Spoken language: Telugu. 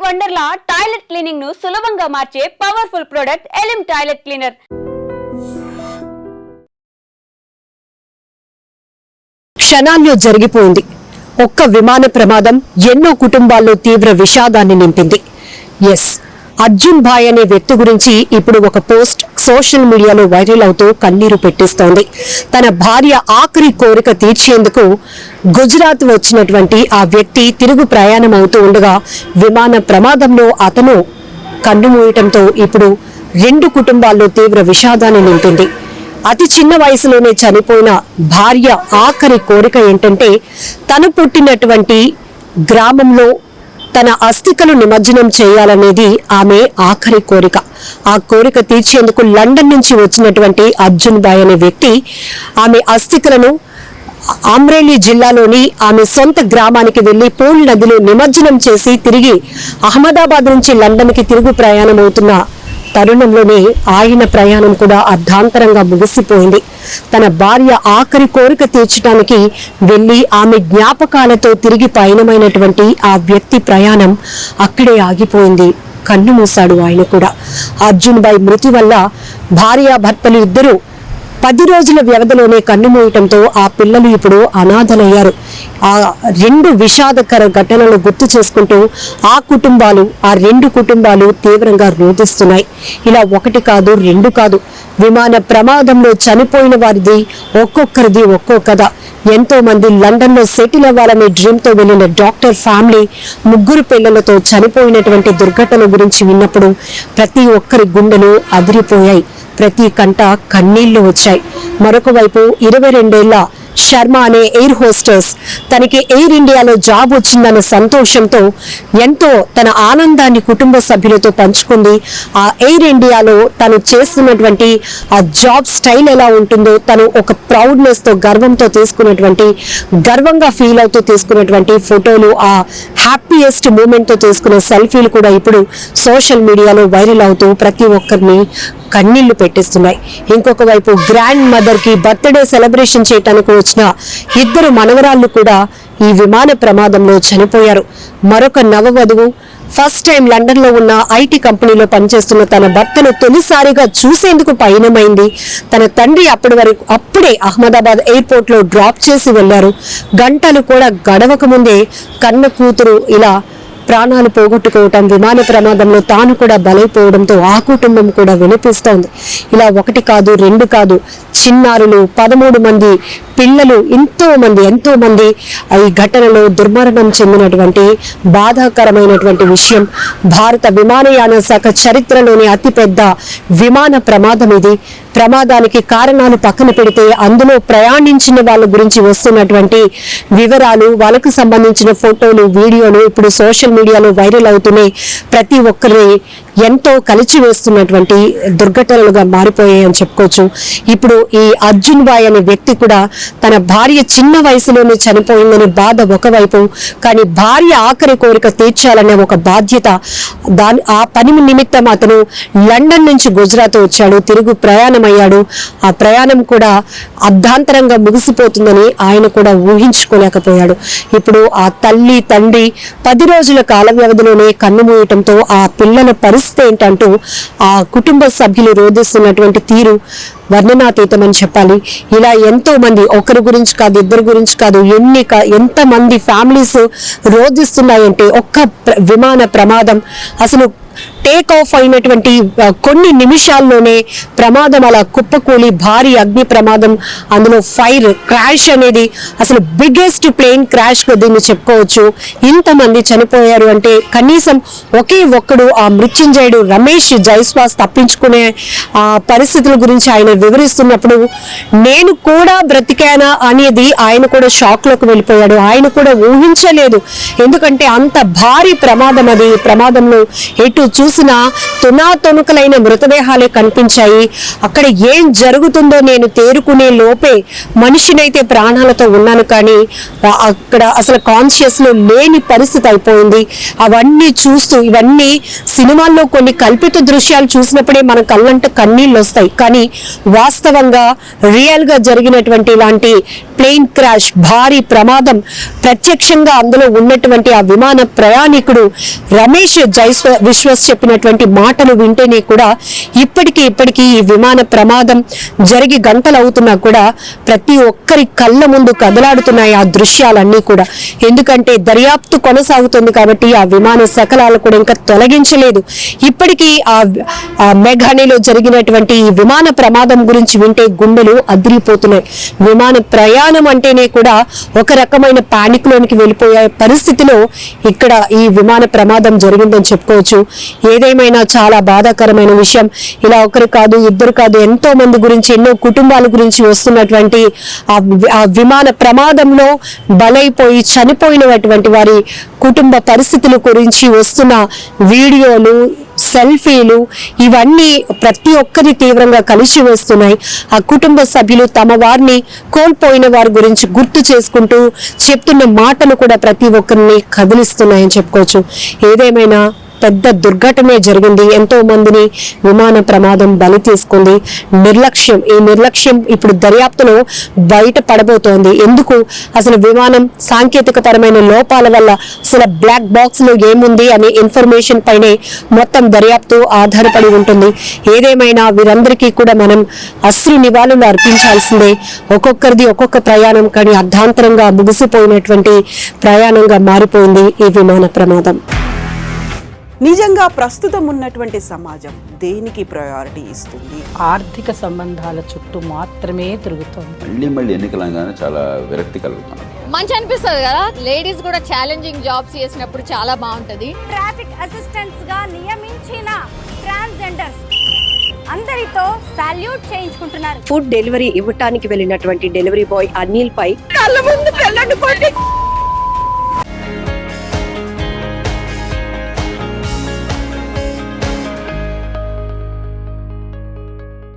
వండర్లా టాయిలెట్ క్లీనింగ్ ను సులభంగా మార్చే పవర్ఫుల్ ప్రొడక్ట్ ఎలిమ్ టాయిలెట్ క్లీనర్. క్షణాల్లో జరిగిపోయింది. ఒక్క విమాన ప్రమాదం ఎన్నో కుటుంబాల్లో తీవ్ర విషాదాన్ని నింపింది. ఎస్, అర్జున్ భాయ్ అనే వ్యక్తి గురించి ఇప్పుడు ఒక పోస్ట్ సోషల్ మీడియాలో వైరల్ అవుతూ కన్నీరు పెట్టిస్తోంది. తన భార్య ఆఖరి కోరిక తీర్చేందుకు గుజరాత్ వచ్చినటువంటి ఆ వ్యక్తి తిరుగు ప్రయాణం అవుతూ ఉండగా విమాన ప్రమాదంలో అతను కన్నుమూయటంతో ఇప్పుడు రెండు కుటుంబాల్లో తీవ్ర విషాదాన్ని నింపింది. అతి చిన్న వయసులోనే చనిపోయిన భార్య ఆఖరి కోరిక ఏంటంటే తను పుట్టినటువంటి గ్రామంలో తన అస్థికలు నిమజ్జనం చేయాలనేది ఆమె ఆఖరి కోరిక. ఆ కోరిక తీర్చేందుకు లండన్ నుంచి వచ్చినటువంటి అర్జున్ భాయ్ అనే వ్యక్తి ఆమె అస్థికలను అమ్రేలీ జిల్లాలోని ఆమె సొంత గ్రామానికి వెళ్లి పూల్ నదిలో నిమజ్జనం చేసి తిరిగి అహ్మదాబాద్ నుంచి లండన్ కి తిరుగు ప్రయాణం అవుతున్న తరుణంలోనే ఆయన ప్రయాణం కూడా అర్ధాంతరంగా ముగిసిపోయింది. తన భార్య ఆఖరి కోరిక తీర్చడానికి వెళ్లి ఆమె జ్ఞాపకాలతో తిరిగి పయనమైనటువంటి ఆ వ్యక్తి ప్రయాణం అక్కడే ఆగిపోయింది. కన్ను మూశాడు ఆయన కూడా. అర్జున్ భాయ్ మృతి వల్ల భార్యాభర్తలు ఇద్దరు 10 రోజుల వ్యవధిలోనే కన్నుమూయటంతో ఆ పిల్లలు ఇప్పుడు అనాథలయ్యారు. ఆ రెండు విషాదకర ఘటనలు గుర్తు చేసుకుంటూ ఆ రెండు కుటుంబాలు తీవ్రంగా రోధిస్తున్నాయి. ఇలా ఒకటి కాదు, రెండు కాదు, విమాన ప్రమాదంలో చనిపోయిన వారిది ఒక్కొక్కరిది ఒక్కో కథ. ఎంతో మంది లండన్ లో సెటిల్ అవ్వాలనే డ్రీమ్ తో వెళ్లిన డాక్టర్ ఫ్యామిలీ 3 పిల్లలతో చనిపోయినటువంటి దుర్ఘటన గురించి విన్నప్పుడు ప్రతి ఒక్కరి గుండెలు అదిరిపోయాయి. ప్రతి కంట కన్నీళ్లు వచ్చాయి. మరొక వైపు 22 ఏళ్ల శర్మ అనే ఎయిర్ హోస్టెస్ తనకి ఎయిర్ ఇండియాలో జాబ్ వచ్చిందన్న సంతోషంతో ఎంతో తన ఆనందాన్ని కుటుంబ సభ్యులతో పంచుకుంది. ఆ ఎయిర్ ఇండియాలో తను చేస్తున్నటువంటి ఆ జాబ్ స్టైల్ ఎలా ఉంటుందో తను ఒక ప్రౌడ్నెస్ తో గర్వంతో గర్వంగా ఫీల్ అవుతూ తీసుకున్నటువంటి ఫోటోలు, ఆ హ్యాపీయెస్ట్ మూమెంట్ తో తీసుకున్న సెల్ఫీలు కూడా ఇప్పుడు సోషల్ మీడియాలో వైరల్ అవుతూ ప్రతి ఒక్కరిని కన్నీళ్లు పెట్టిస్తున్నాయి. ఇంకొక వైపు గ్రాండ్ మదర్ కి బర్త్డే సెలబ్రేషన్ చేయడానికి వచ్చిన 2 మనవరాళ్లు కూడా ఈ విమాన ప్రమాదంలో చనిపోయారు. మరొక నవవధువు ఫస్ట్ టైం లండన్ లో ఉన్న ఐటీ కంపెనీలో పనిచేస్తున్న తన భర్తను తొలిసారిగా చూసేందుకు పయనమైంది. తన తండ్రి అప్పుడే అహ్మదాబాద్ ఎయిర్పోర్ట్ లో డ్రాప్ చేసి వెళ్లారు. గంటలు కూడా గడవక ముందే కన్న కూతురు ఇలా ప్రాణాలు పోగొట్టుకోవటం, విమాన ప్రమాదంలో తాను కూడా బలైపోవడంతో ఆ కుటుంబం కూడా వినిపిస్తోంది. ఇలా ఒకటి కాదు, రెండు కాదు, చిన్నారులు 13 మంది పిల్లలు, ఎంతో మంది ఈ ఘటనలో దుర్మరణం చెందినటువంటి బాధాకరమైనటువంటి విషయం. భారత విమానయాన శాఖ చరిత్రలోని అతిపెద్ద విమాన ప్రమాదం ఇది. ప్రమాదానికి కారణాలు పక్కన పెడితే అందులో ప్రయాణించిన వాళ్ళ గురించి వస్తున్నటువంటి వివరాలు, వాళ్ళకు సంబంధించిన ఫోటోలు, వీడియోలు ఇప్పుడు సోషల్ మీడియాలో వైరల్ అవుతున్నాయి. ప్రతి ఒక్కరి ఎంతో కలిచివేస్తున్నటువంటి దుర్ఘటనలుగా మారిపోయాయని చెప్పుకోవచ్చు. ఇప్పుడు ఈ అర్జున్ భాయ్ అనే వ్యక్తి కూడా తన భార్య చిన్న వయసులోనే చనిపోయిందని బాధ ఒకవైపు, కానీ భార్య ఆఖరి కోరిక తీర్చాలనే ఒక బాధ్యత. ఆ పని నిమిత్తం అతను లండన్ నుంచి గుజరాత్ వచ్చాడు, తిరుగు ప్రయాణం అయ్యాడు. ఆ ప్రయాణం కూడా అర్ధాంతరంగా ముగిసిపోతుందని ఆయన కూడా ఊహించుకోలేకపోయాడు. ఇప్పుడు ఆ తల్లి తండ్రి 10 రోజుల కాల వ్యవధిలోనే కన్నుమూయటంతో ఆ పిల్లల పరిస్థితి ఏంటంటూ ఆ కుటుంబ సభ్యులు రోధిస్తున్నటువంటి తీరు వర్ణనాతీతమని చెప్పాలి. ఇలా ఎంతో మంది, ఒకరి గురించి కాదు, ఇద్దరు గురించి కాదు, ఎంత మంది ఫ్యామిలీస్ రోధిస్తున్నాయంటే ఒక్క విమాన ప్రమాదం అసలు టేక్ ఆఫ్ అయినటువంటి కొన్ని నిమిషాల్లోనే ప్రమాదం అలా కుప్పకూలి భారీ అగ్ని ప్రమాదం, అందులో ఫైర్ క్రాష్ అనేది అసలు బిగ్గెస్ట్ ప్లేన్ క్రాష్ గా దీన్ని చెప్పుకోవచ్చు. ఇంతమంది చనిపోయారు అంటే కనీసం ఒకే ఒక్కడు ఆ మృత్యుంజయుడు రమేష్ జైస్వాస్ తప్పించుకునే ఆ పరిస్థితుల గురించి ఆయన వివరిస్తున్నప్పుడు నేను కూడా బ్రతికానా అనేది ఆయన కూడా షాక్ లోకి వెళ్ళిపోయాడు. ఆయన కూడా ఊహించలేదు, ఎందుకంటే అంత భారీ ప్రమాదం. అది ప్రమాదంలో ఎటు చూసి చూసిన తునాతునుకలైన మృతదేహాలే కనిపించాయి. అక్కడ ఏం జరుగుతుందో నేను తేరుకునే లోపే మనిషినైతే ప్రాణాలతో ఉన్నాను, కానీ అక్కడ అసలు కాన్షియస్ లో లేని పరిస్థితి అయిపోయింది. అవన్నీ చూస్తూ, ఇవన్నీ సినిమాల్లో కొన్ని కల్పిత దృశ్యాలు చూసినప్పుడే మన కళ్ళంట కన్నీళ్ళు వస్తాయి, కానీ వాస్తవంగా రియల్ గా జరిగినటువంటి ఇలాంటి ప్లేన్ క్రాష్, భారీ ప్రమాదం, ప్రత్యక్షంగా అందులో ఉన్నటువంటి ఆ విమాన ప్రయాణికుడు రమేష్ విశ్వాస్ చెప్పినటువంటి మాటలు వింటేనే కూడా ఇప్పటికీ ఈ విమాన ప్రమాదం జరిగి గంటలు అవుతున్నా కూడా ప్రతి ఒక్కరి కళ్ళ ముందు కదలాడుతున్నాయి ఆ దృశ్యాలన్నీ కూడా. ఎందుకంటే దర్యాప్తు కొనసాగుతుంది కాబట్టి ఆ విమాన శకలాలు కూడా ఇంకా తొలగించలేదు. ఇప్పటికీ ఆ మేఘానిలో జరిగినటువంటి ఈ విమాన ప్రమాదం గురించి వింటే గుండెలు అదిరిపోతున్నాయి. విమాన ప్రయాణం అంటేనే కూడా ఒక రకమైన పానిక్ లోనికి వెళ్ళిపోయే పరిస్థితిలో ఇక్కడ ఈ విమాన ప్రమాదం జరిగిందని చెప్పుకోవచ్చు. ఏదేమైనా చాలా బాధాకరమైన విషయం. ఇలా ఒకరు కాదు, ఇద్దరు కాదు, ఎంతో మంది గురించి, ఎన్నో కుటుంబాల గురించి వస్తున్నటువంటి ఆ విమాన ప్రమాదంలో బలైపోయి చనిపోయినటువంటి వారి కుటుంబ పరిస్థితుల గురించి వస్తున్న వీడియోలు, సెల్ఫీలు, ఇవన్నీ ప్రతి ఒక్కరి తీవ్రంగా కలిసి వేస్తున్నాయి. ఆ కుటుంబ సభ్యులు తమ వారిని కోల్పోయిన వారి గురించి గుర్తు చేసుకుంటూ చెప్తున్న మాటలు కూడా ప్రతి ఒక్కరిని కదిలిస్తున్నాయని చెప్పుకోవచ్చు. ఏదేమైనా పెద్ద దుర్ఘటనే జరిగింది. ఎంతో మందిని విమాన ప్రమాదం బలి తీసుకుంది. ఈ నిర్లక్ష్యం ఇప్పుడు దర్యాప్తులో బయట పడబోతోంది. ఎందుకు అసలు విమానం సాంకేతిక పరమైన లోపాల వల్ల అసలు బ్లాక్ బాక్స్ లో ఏముంది అనే ఇన్ఫర్మేషన్ పైనే మొత్తం దర్యాప్తు ఆధారపడి ఉంటుంది. ఏదేమైనా వీరందరికీ కూడా మనం అశ్రు నివాళులు అర్పించాల్సిందే. ఒక్కొక్కరిది ఒక్కొక్క ప్రయాణం, కానీ అర్ధాంతరంగా ముగిసిపోయినటువంటి ప్రయాణంగా మారిపోయింది ఈ విమాన ప్రమాదం. నిజంగా ప్రస్తుతం ఉన్నటువంటి సమాజం దేనికి ప్రయారిటీ ఇస్తుంది? ఆర్థిక సంబంధాల చుట్టూ మాత్రమే తిరుగుతుంది. మళ్ళీ ఎన్నికలంగానే చాలా విరక్తి కలుగుతున్నాం. మంచి అనిపిస్తుంది కదా, లేడీస్ కూడా ఛాలెంజింగ్ జాబ్స్ చేసినప్పుడు చాలా బాగుంటది. ట్రాఫిక్ అసిస్టెంట్స్ గా నియమించిన ట్రాన్స్జెండర్స్ అందరితో సాల్యూట్ చేయించుకుంటున్నారు. ఫుడ్ డెలివరీ ఇవ్వటానికి వెళ్ళినటువంటి డెలివరీ బాయ్ అనిల్ పై కళ్ళ ముందు